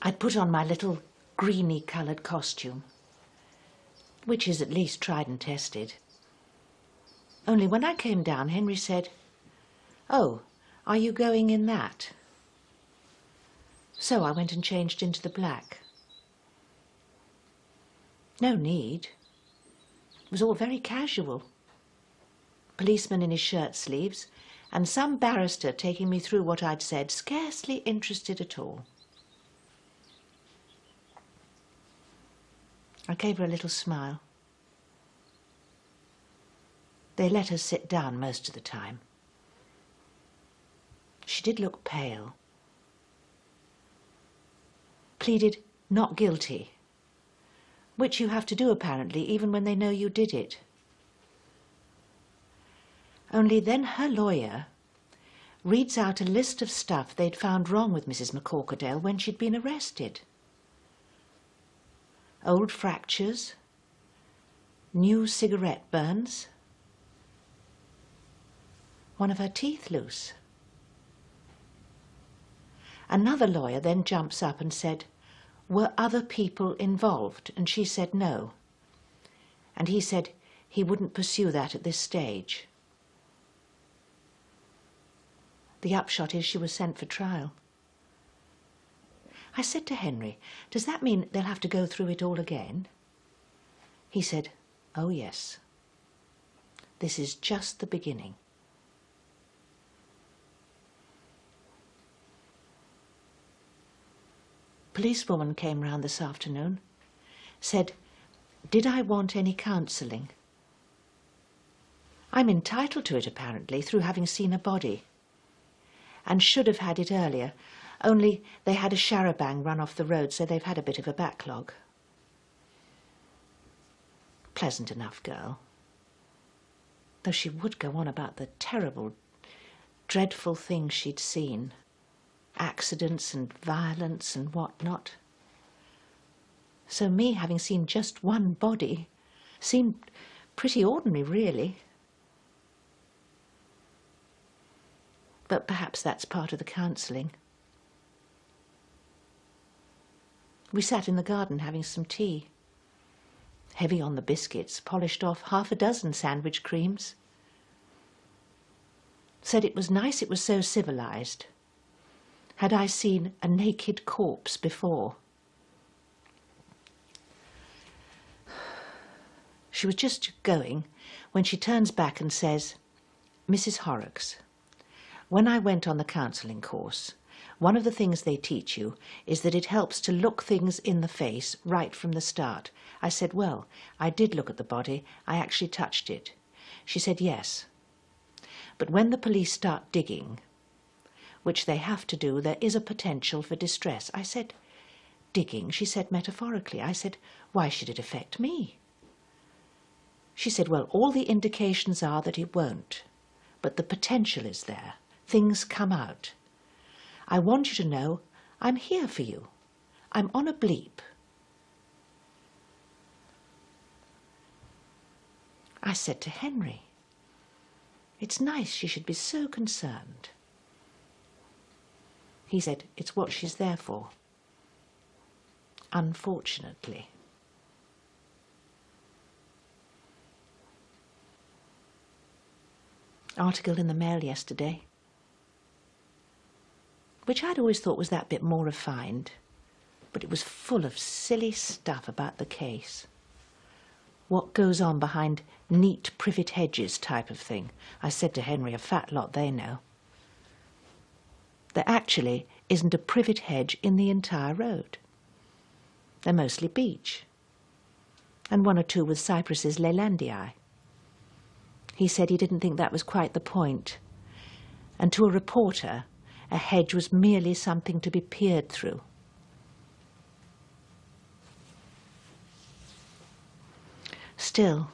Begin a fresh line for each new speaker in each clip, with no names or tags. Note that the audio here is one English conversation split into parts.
I'd put on my little greeny-coloured costume, which is at least tried and tested. Only when I came down, Henry said, "Oh, are you going in that?" So I went and changed into the black. No need. It was all very casual. Policeman in his shirt sleeves, and some barrister taking me through what I'd said, scarcely interested at all. I gave her a little smile. They let us sit down most of the time. She did look pale. Pleaded not guilty, which you have to do apparently even when they know you did it. Only then her lawyer reads out a list of stuff they'd found wrong with Mrs. McCorquodale when she'd been arrested. Old fractures, new cigarette burns, one of her teeth loose. Another lawyer then jumps up and said, "Were other people involved?" And she said no. And he said he wouldn't pursue that at this stage. The upshot is she was sent for trial. I said to Henry, "Does that mean they'll have to go through it all again?" He said, "Oh yes. This is just the beginning." Policewoman came round this afternoon, said, did I want any counselling? I'm entitled to it apparently through having seen a body, and should have had it earlier, only they had a charabanc run off the road, so they've had a bit of a backlog. Pleasant enough girl, though she would go on about the terrible, dreadful things she'd seen. Accidents and violence and what not. So me having seen just one body seemed pretty ordinary, really. But perhaps that's part of the counselling. We sat in the garden having some tea. Heavy on the biscuits, polished off half a dozen sandwich creams. Said it was nice it was so civilised. Had I seen a naked corpse before? She was just going when she turns back and says, "Mrs. Horrocks, when I went on the counselling course, one of the things they teach you is that it helps to look things in the face right from the start." I said, "Well, I did look at the body. I actually touched it." She said, "Yes. But when the police start digging, which they have to do, there is a potential for distress." I said, "Digging?" She said, "Metaphorically." I said, "Why should it affect me?" She said, "Well, all the indications are that it won't, but the potential is there. Things come out. I want you to know I'm here for you. I'm on a bleep." I said to Henry, "It's nice she should be so concerned." He said, "It's what she's there for. Unfortunately." Article in the Mail yesterday, which I'd always thought was that bit more refined, but it was full of silly stuff about the case. What goes on behind neat privet hedges type of thing. I said to Henry, a fat lot they know. There actually isn't a privet hedge in the entire road. They're mostly beech, and one or two with cypresses Leylandii. He said he didn't think that was quite the point, and to a reporter, a hedge was merely something to be peered through. Still,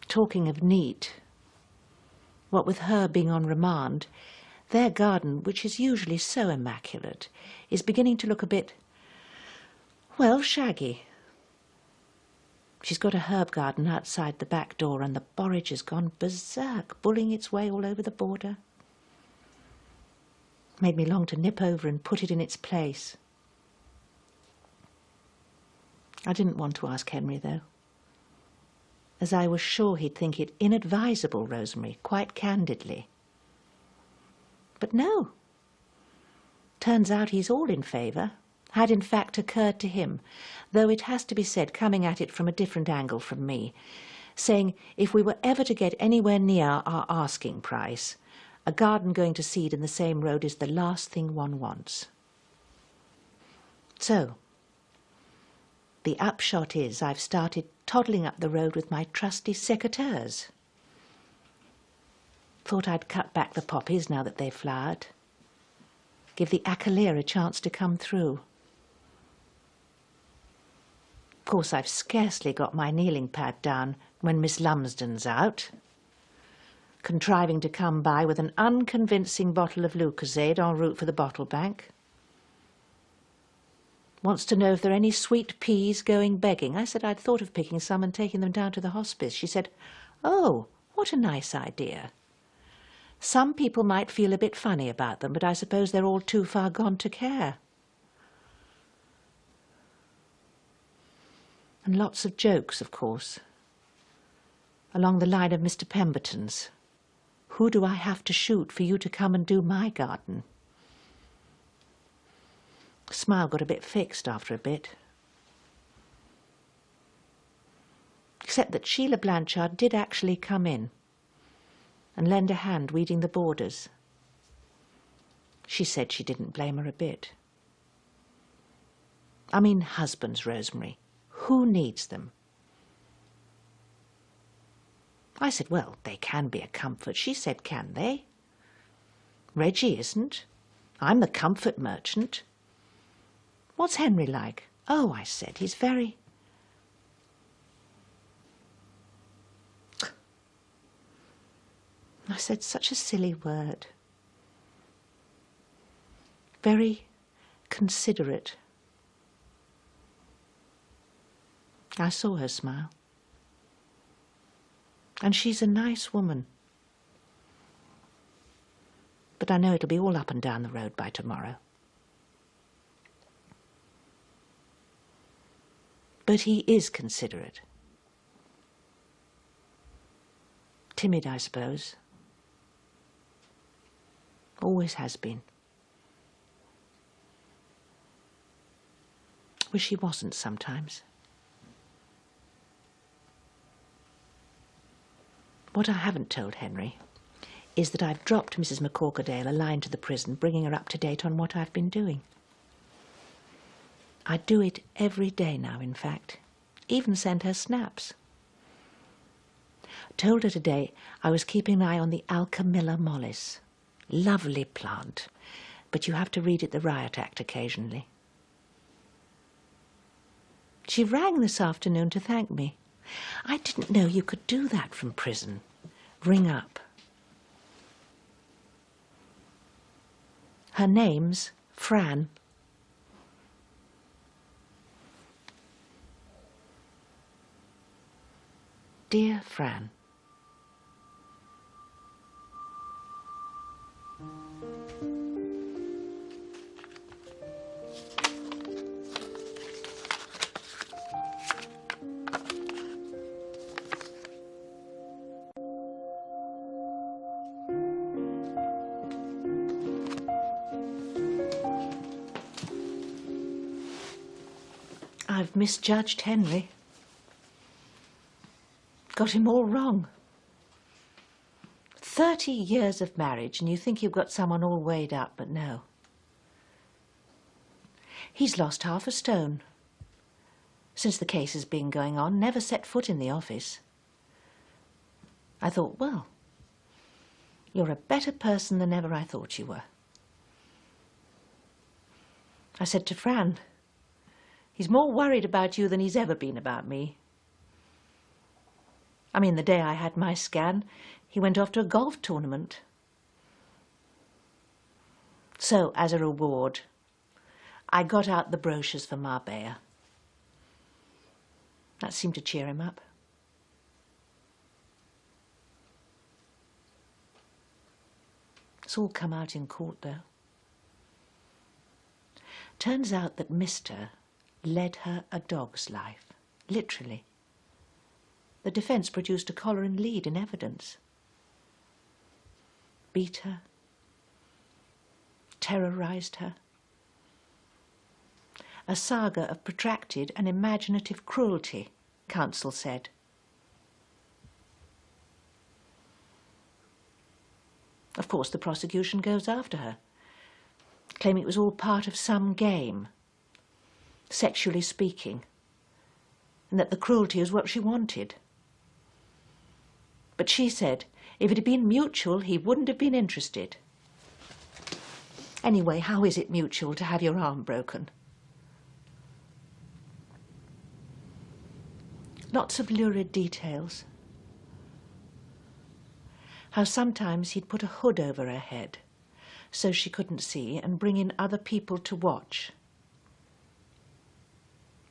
talking of neat, what with her being on remand, their garden, which is usually so immaculate, is beginning to look a bit, well, shaggy. She's got a herb garden outside the back door, and the borage has gone berserk, bullying its way all over the border. Made me long to nip over and put it in its place. I didn't want to ask Henry, though, as I was sure he'd think it inadvisable, Rosemary, quite candidly. But no. Turns out he's all in favour. Had in fact occurred to him, though it has to be said, coming at it from a different angle from me, saying if we were ever to get anywhere near our asking price, a garden going to seed in the same road is the last thing one wants. So, the upshot is I've started toddling up the road with my trusty secateurs. Thought I'd cut back the poppies now that they've flowered. Give the achillea a chance to come through. Of course, I've scarcely got my kneeling pad down when Miss Lumsden's out, contriving to come by with an unconvincing bottle of Lucozade en route for the bottle bank. Wants to know if there are any sweet peas going begging. I said I'd thought of picking some and taking them down to the hospice. She said, "Oh, what a nice idea. Some people might feel a bit funny about them, but I suppose they're all too far gone to care." And lots of jokes, of course, along the line of Mr. Pemberton's. Who do I have to shoot for you to come and do my garden? Smile got a bit fixed after a bit. Except that Sheila Blanchard did actually come in and lend a hand weeding the borders. She said she didn't blame her a bit. I mean husbands, Rosemary. Who needs them? I said, well, they can be a comfort. She said, can they? Reggie isn't. I'm the comfort merchant. What's Henry like? Oh, I said, he's very... I said such a silly word. Very considerate. I saw her smile. And she's a nice woman. But I know it'll be all up and down the road by tomorrow. But he is considerate. Timid, I suppose. Always has been. Wish he wasn't sometimes. What I haven't told Henry is that I've dropped Mrs. McCorkerdale a line to the prison, bringing her up to date on what I've been doing. I do it every day now, in fact. Even send her snaps. Told her today I was keeping an eye on the Alchemilla mollis. Lovely plant, but you have to read it the Riot Act occasionally. She rang this afternoon to thank me. I didn't know you could do that from prison. Ring up. Her name's Fran. Dear Fran. I've misjudged Henry. Got him all wrong. 30 years of marriage and you think you've got someone all weighed up, but no. He's lost half a stone. Since the case has been going on, never set foot in the office. I thought, well, you're a better person than ever I thought you were. I said to Fran, he's more worried about you than he's ever been about me. I mean, the day I had my scan, he went off to a golf tournament. So, as a reward, I got out the brochures for Marbella. That seemed to cheer him up. It's all come out in court, though. Turns out that Mr. led her a dog's life, literally. The defence produced a collar and lead in evidence. Beat her, terrorised her. A saga of protracted and imaginative cruelty, counsel said. Of course, the prosecution goes after her, claiming it was all part of some game, sexually speaking, and that the cruelty was what she wanted. But she said if it had been mutual, he wouldn't have been interested. Anyway, how is it mutual to have your arm broken? Lots of lurid details. How sometimes he'd put a hood over her head so she couldn't see and bring in other people to watch.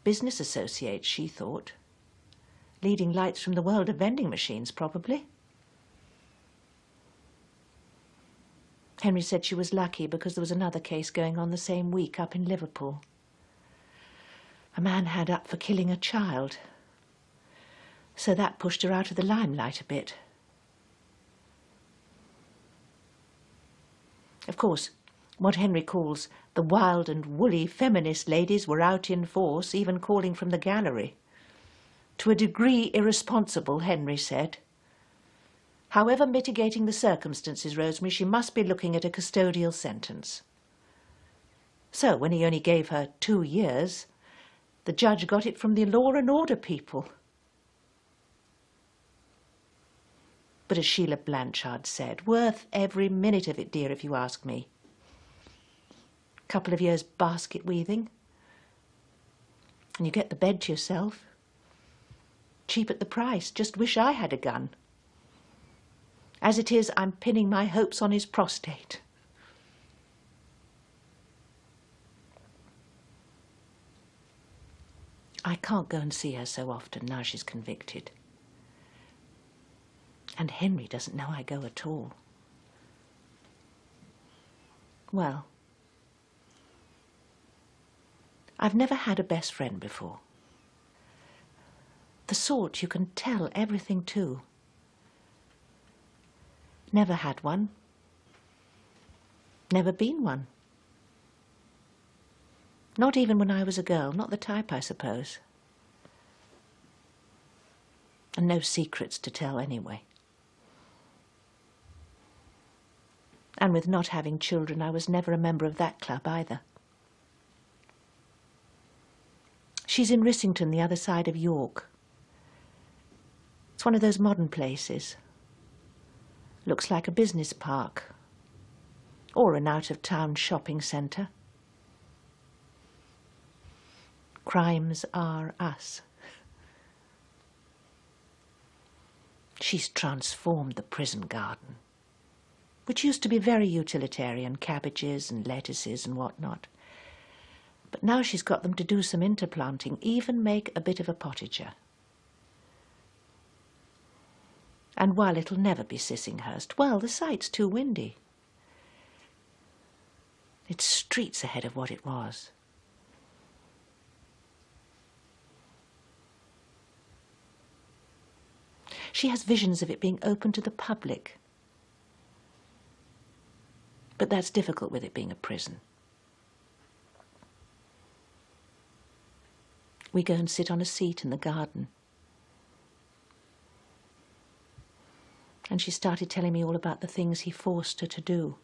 Business associates, she thought. Leading lights from the world of vending machines, probably. Henry said she was lucky because there was another case going on the same week up in Liverpool. A man had up for killing a child. So that pushed her out of the limelight a bit. Of course, what Henry calls the wild and woolly feminist ladies were out in force, even calling from the gallery. To a degree irresponsible, Henry said. However mitigating the circumstances, Rosemary, she must be looking at a custodial sentence. So, when he only gave her 2 years, the judge got it from the law and order people. But as Sheila Blanchard said, worth every minute of it, dear, if you ask me. Couple of years basket weaving, and you get the bed to yourself. Cheap at the price, just wish I had a gun. As it is, I'm pinning my hopes on his prostate. I can't go and see her so often now she's convicted. And Henry doesn't know I go at all. Well, I've never had a best friend before. The sort you can tell everything to. Never had one. Never been one. Not even when I was a girl, not the type, I suppose. And no secrets to tell anyway. And with not having children, I was never a member of that club either. She's in Rissington, the other side of York. It's one of those modern places. Looks like a business park. Or an out-of-town shopping centre. Crimes are us. She's transformed the prison garden, which used to be very utilitarian, cabbages and lettuces and what-not. But now she's got them to do some interplanting, even make a bit of a potager. And while it'll never be Sissinghurst, well, the site's too windy. It's streets ahead of what it was. She has visions of it being open to the public. But that's difficult with it being a prison. We go and sit on a seat in the garden. And she started telling me all about the things he forced her to do.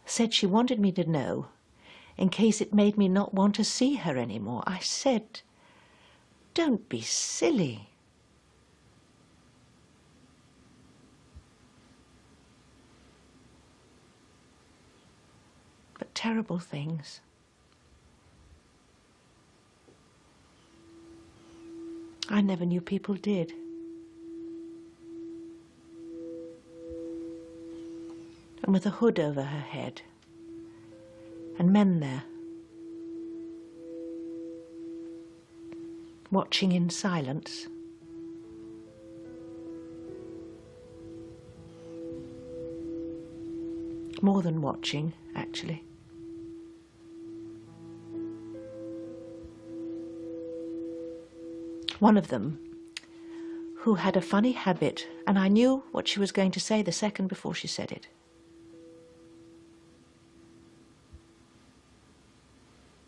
Said she wanted me to know in case it made me not want to see her anymore. I said, don't be silly. But terrible things. I never knew people did. And with a hood over her head, and men there, watching in silence. More than watching, actually. One of them, who had a funny habit, and I knew what she was going to say the second before she said it.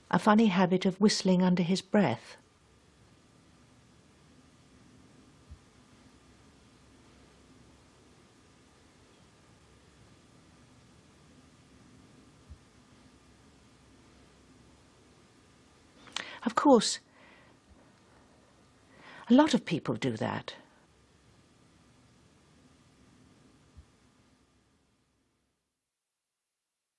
A funny habit of whistling under his breath. Of course, a lot of people do that.